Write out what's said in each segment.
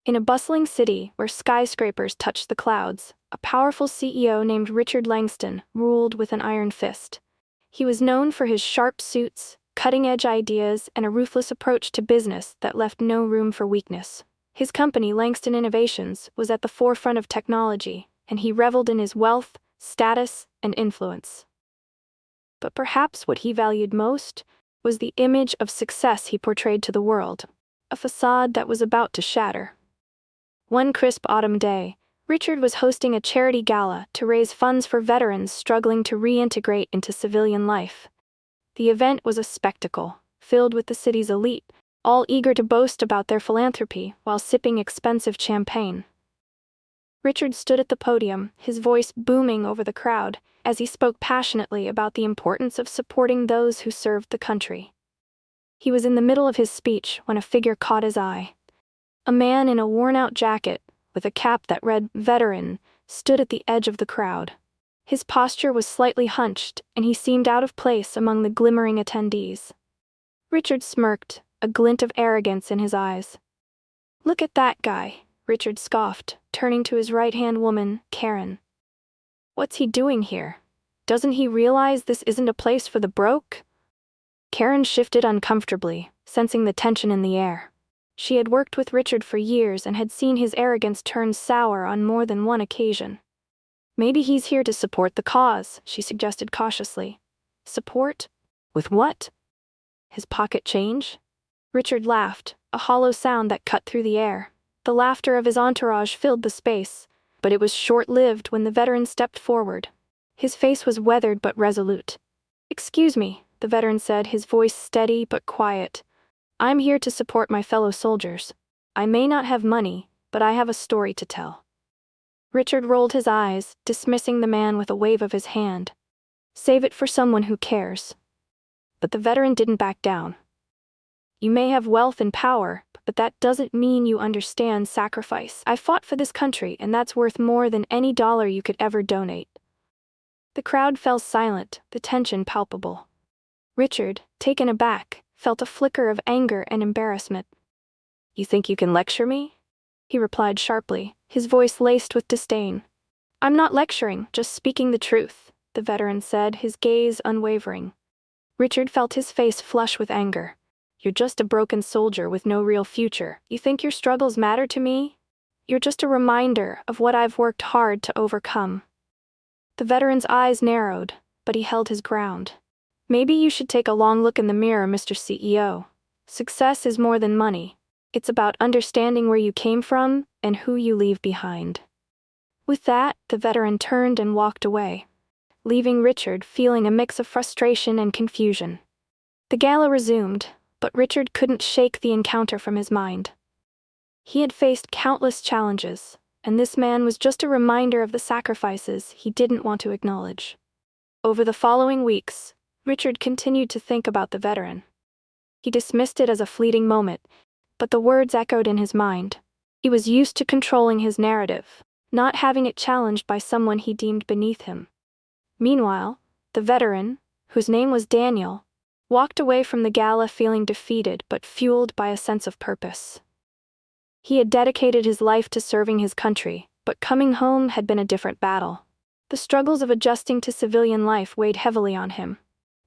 In a bustling city where skyscrapers touched the clouds, a powerful CEO named Richard Langston ruled with an iron fist. He was known for his sharp suits, cutting-edge ideas, and a ruthless approach to business that left no room for weakness. His company, Langston Innovations, was at the forefront of technology, and he reveled in his wealth, status, and influence. But perhaps what he valued most was the image of success he portrayed to the world, a facade that was about to shatter. One crisp autumn day, Richard was hosting a charity gala to raise funds for veterans struggling to reintegrate into civilian life. The event was a spectacle, filled with the city's elite, all eager to boast about their philanthropy while sipping expensive champagne. Richard stood at the podium, his voice booming over the crowd, as he spoke passionately about the importance of supporting those who served the country. He was in the middle of his speech when a figure caught his eye. A man in a worn-out jacket, with a cap that read "Veteran," stood at the edge of the crowd. His posture was slightly hunched, and he seemed out of place among the glimmering attendees. Richard smirked, a glint of arrogance in his eyes. "Look at that guy," Richard scoffed, turning to his right-hand woman, Karen. "What's he doing here? Doesn't he realize this isn't a place for the broke?" Karen shifted uncomfortably, sensing the tension in the air. She had worked with Richard for years and had seen his arrogance turn sour on more than one occasion. "Maybe he's here to support the cause," she suggested cautiously. "Support? With what? His pocket change?" Richard laughed, a hollow sound that cut through the air. The laughter of his entourage filled the space, but it was short-lived when the veteran stepped forward. His face was weathered but resolute. "Excuse me," the veteran said, his voice steady but quiet. "I'm here to support my fellow soldiers. I may not have money, but I have a story to tell." Richard rolled his eyes, dismissing the man with a wave of his hand. "Save it for someone who cares." But the veteran didn't back down. "You may have wealth and power, but that doesn't mean you understand sacrifice. I fought for this country, and that's worth more than any dollar you could ever donate." The crowd fell silent, the tension palpable. Richard, taken aback, felt a flicker of anger and embarrassment. "You think you can lecture me?" he replied sharply, his voice laced with disdain. "I'm not lecturing, just speaking the truth," the veteran said, his gaze unwavering. Richard felt his face flush with anger. "You're just a broken soldier with no real future. You think your struggles matter to me? You're just a reminder of what I've worked hard to overcome." The veteran's eyes narrowed, but he held his ground. "Maybe you should take a long look in the mirror, Mr. CEO. Success is more than money. It's about understanding where you came from and who you leave behind." With that, the veteran turned and walked away, leaving Richard feeling a mix of frustration and confusion. The gala resumed, but Richard couldn't shake the encounter from his mind. He had faced countless challenges, and this man was just a reminder of the sacrifices he didn't want to acknowledge. Over the following weeks, Richard continued to think about the veteran. He dismissed it as a fleeting moment, but the words echoed in his mind. He was used to controlling his narrative, not having it challenged by someone he deemed beneath him. Meanwhile, the veteran, whose name was Daniel, walked away from the gala feeling defeated but fueled by a sense of purpose. He had dedicated his life to serving his country, but coming home had been a different battle. The struggles of adjusting to civilian life weighed heavily on him.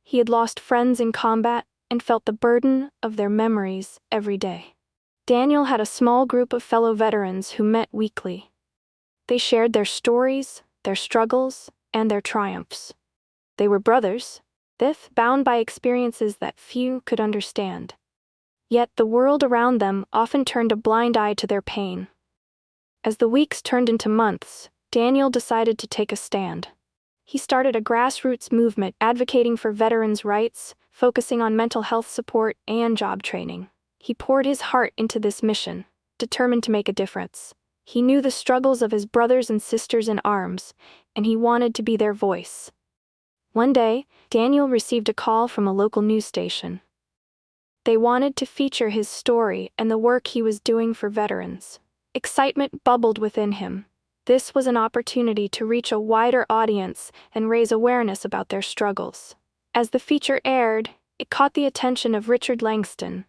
He had lost friends in combat and felt the burden of their memories every day. Daniel had a small group of fellow veterans who met weekly. They shared their stories, their struggles, and their triumphs. They were brothers, bound by experiences that few could understand. Yet the world around them often turned a blind eye to their pain. As the weeks turned into months, Daniel decided to take a stand. He started a grassroots movement advocating for veterans' rights, focusing on mental health support and job training. He poured his heart into this mission, determined to make a difference. He knew the struggles of his brothers and sisters in arms, and he wanted to be their voice. One day, Daniel received a call from a local news station. They wanted to feature his story and the work he was doing for veterans. Excitement bubbled within him. This was an opportunity to reach a wider audience and raise awareness about their struggles. As the feature aired, it caught the attention of Richard Langston.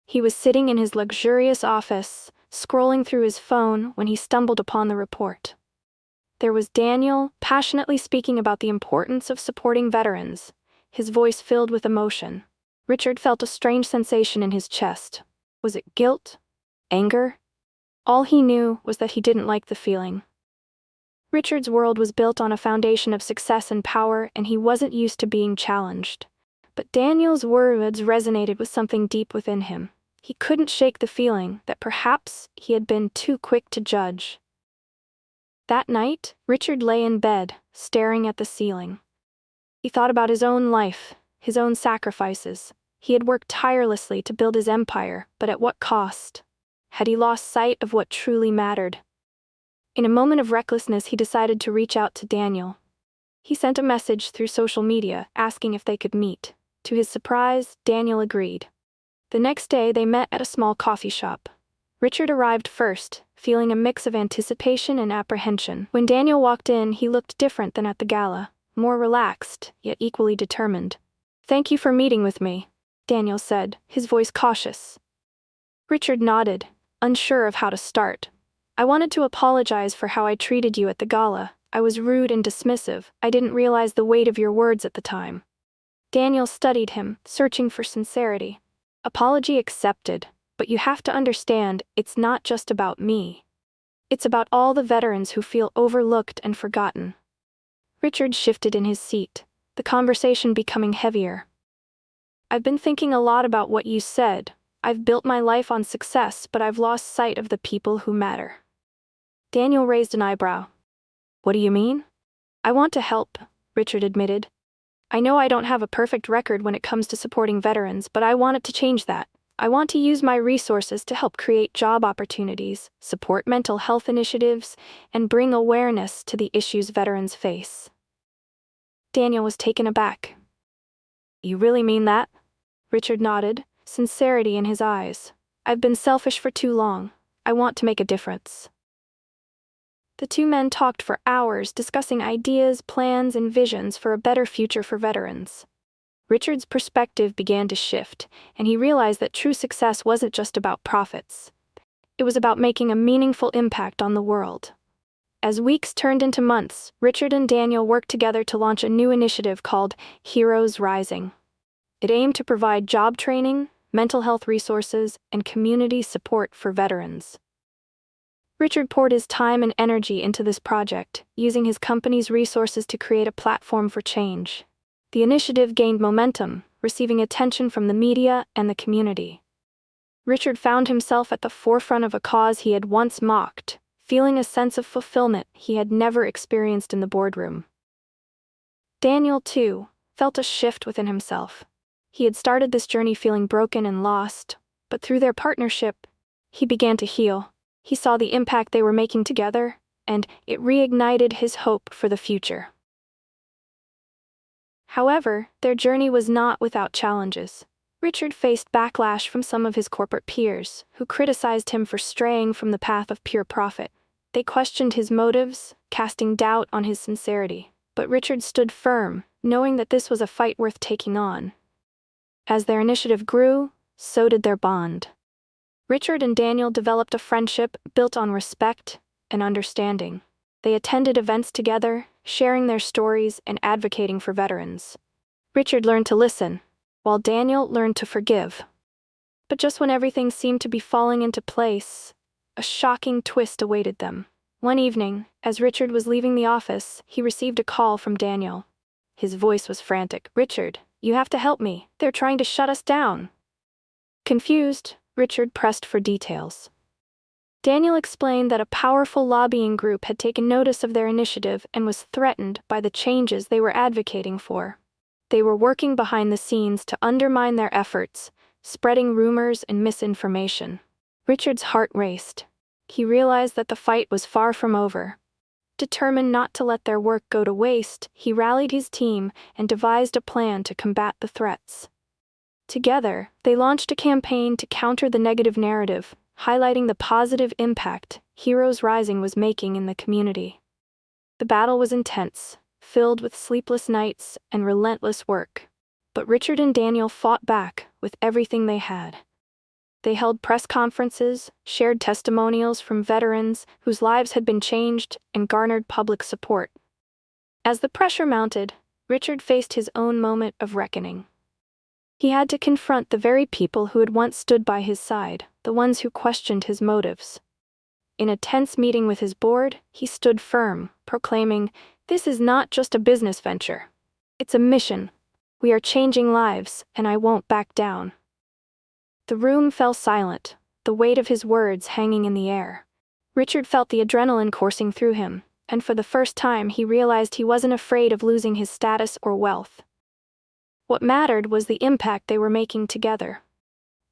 He was sitting in his luxurious office, scrolling through his phone when he stumbled upon the report. There was Daniel, passionately speaking about the importance of supporting veterans, his voice filled with emotion. Richard felt a strange sensation in his chest. Was it guilt? Anger? All he knew was that he didn't like the feeling. Richard's world was built on a foundation of success and power, and he wasn't used to being challenged. But Daniel's words resonated with something deep within him. He couldn't shake the feeling that perhaps he had been too quick to judge. That night, Richard lay in bed, staring at the ceiling. He thought about his own life, his own sacrifices. He had worked tirelessly to build his empire, but at what cost? Had he lost sight of what truly mattered? In a moment of recklessness, he decided to reach out to Daniel. He sent a message through social media, asking if they could meet. To his surprise, Daniel agreed. The next day, they met at a small coffee shop. Richard arrived first, feeling a mix of anticipation and apprehension. When Daniel walked in, he looked different than at the gala, more relaxed, yet equally determined. "Thank you for meeting with me," Daniel said, his voice cautious. Richard nodded, unsure of how to start. "I wanted to apologize for how I treated you at the gala. I was rude and dismissive. I didn't realize the weight of your words at the time." Daniel studied him, searching for sincerity. "Apology accepted, but you have to understand, it's not just about me. It's about all the veterans who feel overlooked and forgotten." Richard shifted in his seat, the conversation becoming heavier. "I've been thinking a lot about what you said. I've built my life on success, but I've lost sight of the people who matter." Daniel raised an eyebrow. "What do you mean?" "I want to help," Richard admitted. "I know I don't have a perfect record when it comes to supporting veterans, but I want it to change that. I want to use my resources to help create job opportunities, support mental health initiatives, and bring awareness to the issues veterans face." Daniel was taken aback. "You really mean that?" Richard nodded, sincerity in his eyes. "I've been selfish for too long. I want to make a difference." The two men talked for hours, discussing ideas, plans, and visions for a better future for veterans. Richard's perspective began to shift, and he realized that true success wasn't just about profits. It was about making a meaningful impact on the world. As weeks turned into months, Richard and Daniel worked together to launch a new initiative called Heroes Rising. It aimed to provide job training, mental health resources, and community support for veterans. Richard poured his time and energy into this project, using his company's resources to create a platform for change. The initiative gained momentum, receiving attention from the media and the community. Richard found himself at the forefront of a cause he had once mocked, feeling a sense of fulfillment he had never experienced in the boardroom. Daniel, too, felt a shift within himself. He had started this journey feeling broken and lost, but through their partnership, he began to heal. He saw the impact they were making together, and it reignited his hope for the future. However, their journey was not without challenges. Richard faced backlash from some of his corporate peers, who criticized him for straying from the path of pure profit. They questioned his motives, casting doubt on his sincerity. But Richard stood firm, knowing that this was a fight worth taking on. As their initiative grew, so did their bond. Richard and Daniel developed a friendship built on respect and understanding. They attended events together, sharing their stories and advocating for veterans. Richard learned to listen, while Daniel learned to forgive. But just when everything seemed to be falling into place, a shocking twist awaited them. One evening, as Richard was leaving the office, he received a call from Daniel. His voice was frantic. "Richard, you have to help me. They're trying to shut us down." Confused, Richard pressed for details. Daniel explained that a powerful lobbying group had taken notice of their initiative and was threatened by the changes they were advocating for. They were working behind the scenes to undermine their efforts, spreading rumors and misinformation. Richard's heart raced. He realized that the fight was far from over. Determined not to let their work go to waste, he rallied his team and devised a plan to combat the threats. Together, they launched a campaign to counter the negative narrative, highlighting the positive impact Heroes Rising was making in the community. The battle was intense, filled with sleepless nights and relentless work. But Richard and Daniel fought back with everything they had. They held press conferences, shared testimonials from veterans whose lives had been changed, and garnered public support. As the pressure mounted, Richard faced his own moment of reckoning. He had to confront the very people who had once stood by his side, the ones who questioned his motives. In a tense meeting with his board, he stood firm, proclaiming, "This is not just a business venture. It's a mission. We are changing lives, and I won't back down." The room fell silent, the weight of his words hanging in the air. Richard felt the adrenaline coursing through him, and for the first time he realized he wasn't afraid of losing his status or wealth. What mattered was the impact they were making together.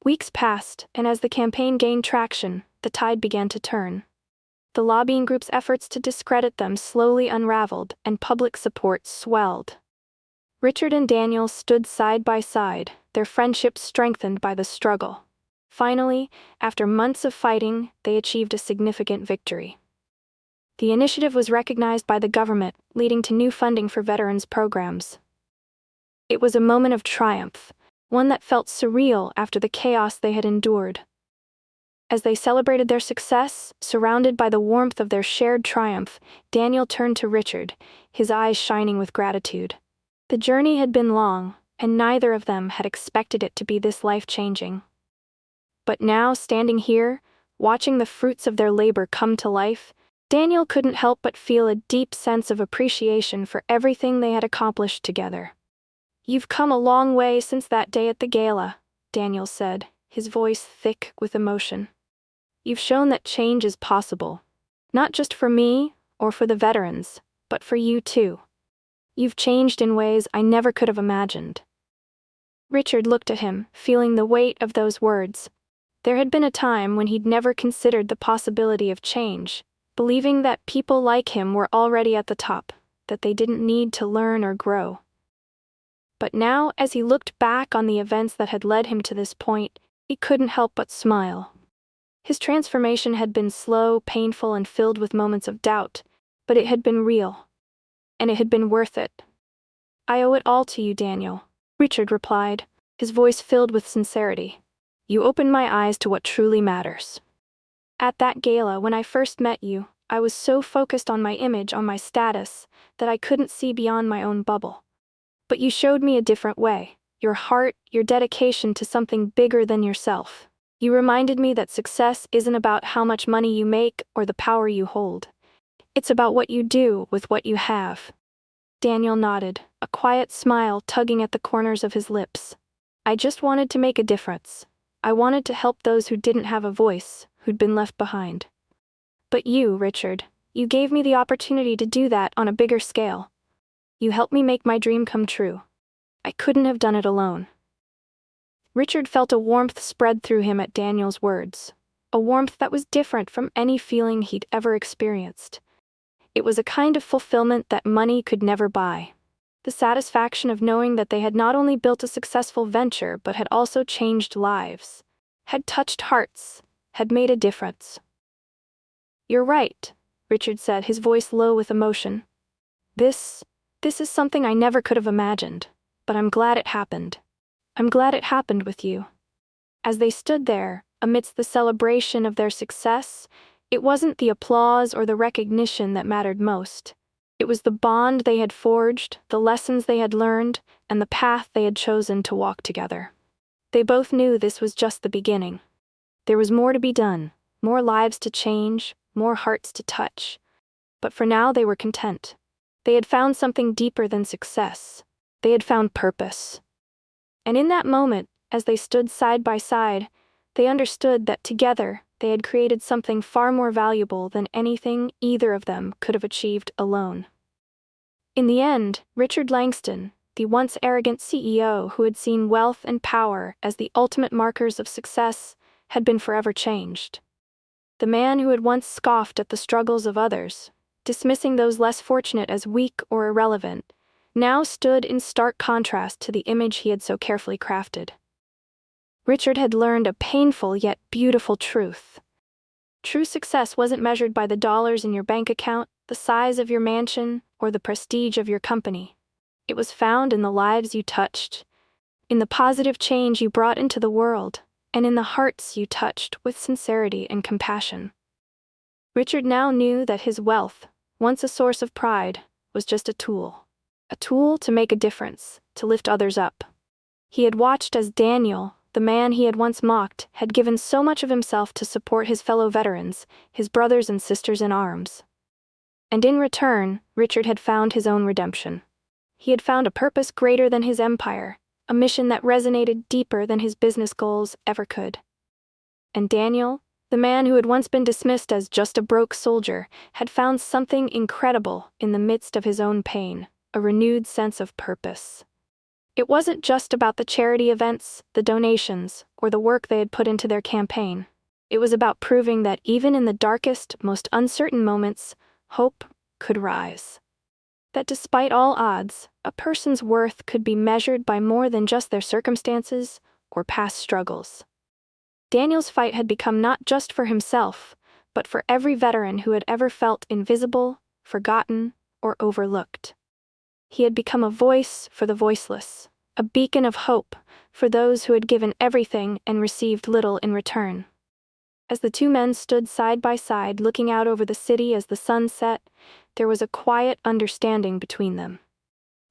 Weeks passed, and as the campaign gained traction, the tide began to turn. The lobbying group's efforts to discredit them slowly unraveled, and public support swelled. Richard and Daniel stood side by side, their friendship strengthened by the struggle. Finally, after months of fighting, they achieved a significant victory. The initiative was recognized by the government, leading to new funding for veterans programs. It was a moment of triumph, one that felt surreal after the chaos they had endured. As they celebrated their success, surrounded by the warmth of their shared triumph, Daniel turned to Richard, his eyes shining with gratitude. The journey had been long, and neither of them had expected it to be this life-changing. But now, standing here, watching the fruits of their labor come to life, Daniel couldn't help but feel a deep sense of appreciation for everything they had accomplished together. "You've come a long way since that day at the gala," Daniel said, his voice thick with emotion. "You've shown that change is possible. Not just for me, or for the veterans, but for you too. You've changed in ways I never could have imagined." Richard looked at him, feeling the weight of those words. There had been a time when he'd never considered the possibility of change, believing that people like him were already at the top, that they didn't need to learn or grow. But now, as he looked back on the events that had led him to this point, he couldn't help but smile. His transformation had been slow, painful, and filled with moments of doubt, but it had been real. And it had been worth it. "I owe it all to you, Daniel," Richard replied, his voice filled with sincerity. "You opened my eyes to what truly matters. At that gala, when I first met you, I was so focused on my image, on my status, that I couldn't see beyond my own bubble. But you showed me a different way, your heart, your dedication to something bigger than yourself. You reminded me that success isn't about how much money you make or the power you hold. It's about what you do with what you have." Daniel nodded, a quiet smile tugging at the corners of his lips. "I just wanted to make a difference. I wanted to help those who didn't have a voice, who'd been left behind. But you, Richard, you gave me the opportunity to do that on a bigger scale. You helped me make my dream come true. I couldn't have done it alone." Richard felt a warmth spread through him at Daniel's words, a warmth that was different from any feeling he'd ever experienced. It was a kind of fulfillment that money could never buy. The satisfaction of knowing that they had not only built a successful venture but had also changed lives, had touched hearts, had made a difference. "You're right," Richard said, his voice low with emotion. This is something I never could have imagined, but I'm glad it happened. I'm glad it happened with you." As they stood there, amidst the celebration of their success, it wasn't the applause or the recognition that mattered most. It was the bond they had forged, the lessons they had learned, and the path they had chosen to walk together. They both knew this was just the beginning. There was more to be done, more lives to change, more hearts to touch. But for now they were content. They had found something deeper than success. They had found purpose. And in that moment, as they stood side by side, they understood that together they had created something far more valuable than anything either of them could have achieved alone. In the end, Richard Langston, the once arrogant CEO who had seen wealth and power as the ultimate markers of success, had been forever changed. The man who had once scoffed at the struggles of others, dismissing those less fortunate as weak or irrelevant, now stood in stark contrast to the image he had so carefully crafted. Richard had learned a painful yet beautiful truth. True success wasn't measured by the dollars in your bank account, the size of your mansion, or the prestige of your company. It was found in the lives you touched, in the positive change you brought into the world, and in the hearts you touched with sincerity and compassion. Richard now knew that his wealth, once a source of pride, was just a tool to make a difference, to lift others up. He had watched as Daniel, the man he had once mocked, had given so much of himself to support his fellow veterans, his brothers and sisters in arms. And in return, Richard had found his own redemption. He had found a purpose greater than his empire, a mission that resonated deeper than his business goals ever could. And Daniel, the man who had once been dismissed as just a broke soldier, had found something incredible in the midst of his own pain, a renewed sense of purpose. It wasn't just about the charity events, the donations, or the work they had put into their campaign. It was about proving that even in the darkest, most uncertain moments, hope could rise. That despite all odds, a person's worth could be measured by more than just their circumstances or past struggles. Daniel's fight had become not just for himself, but for every veteran who had ever felt invisible, forgotten, or overlooked. He had become a voice for the voiceless, a beacon of hope for those who had given everything and received little in return. As the two men stood side by side looking out over the city as the sun set, there was a quiet understanding between them.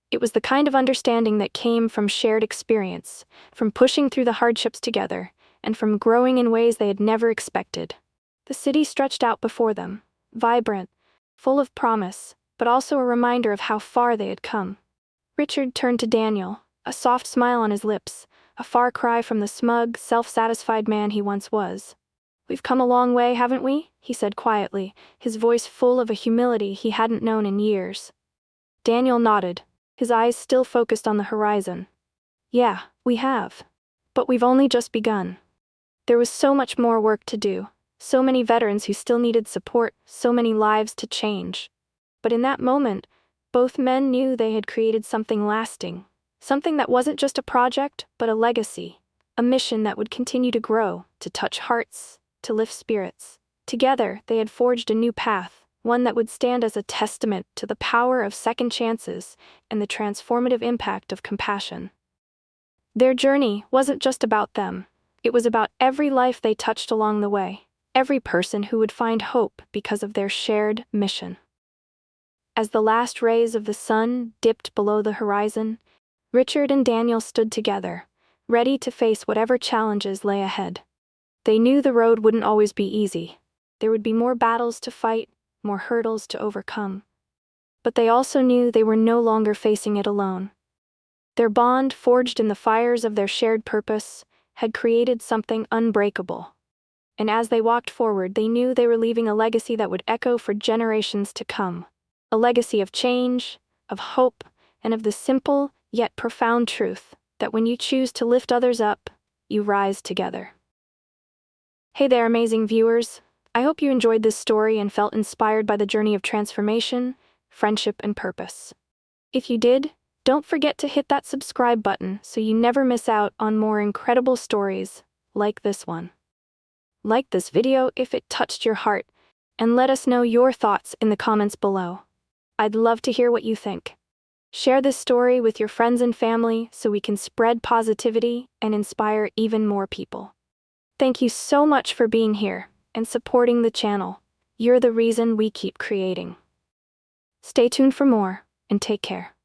It was the kind of understanding that came from shared experience, from pushing through the hardships together, and from growing in ways they had never expected. The city stretched out before them, vibrant, full of promise, but also a reminder of how far they had come. Richard turned to Daniel, a soft smile on his lips, a far cry from the smug, self-satisfied man he once was. "We've come a long way, haven't we?" he said quietly, his voice full of a humility he hadn't known in years. Daniel nodded, his eyes still focused on the horizon. "Yeah, we have. But we've only just begun. There was so much more work to do, so many veterans who still needed support, so many lives to change." But in that moment, both men knew they had created something lasting, something that wasn't just a project, but a legacy, a mission that would continue to grow, to touch hearts, to lift spirits. Together, they had forged a new path, one that would stand as a testament to the power of second chances and the transformative impact of compassion. Their journey wasn't just about them. It was about every life they touched along the way, every person who would find hope because of their shared mission. As the last rays of the sun dipped below the horizon, Richard and Daniel stood together, ready to face whatever challenges lay ahead. They knew the road wouldn't always be easy. There would be more battles to fight, more hurdles to overcome. But they also knew they were no longer facing it alone. Their bond, forged in the fires of their shared purpose, had created something unbreakable. And as they walked forward, they knew they were leaving a legacy that would echo for generations to come. A legacy of change, of hope, and of the simple, yet profound truth that when you choose to lift others up, you rise together. Hey there, amazing viewers. I hope you enjoyed this story and felt inspired by the journey of transformation, friendship, and purpose. If you did, don't forget to hit that subscribe button so you never miss out on more incredible stories like this one. Like this video if it touched your heart, and let us know your thoughts in the comments below. I'd love to hear what you think. Share this story with your friends and family so we can spread positivity and inspire even more people. Thank you so much for being here and supporting the channel. You're the reason we keep creating. Stay tuned for more, and take care.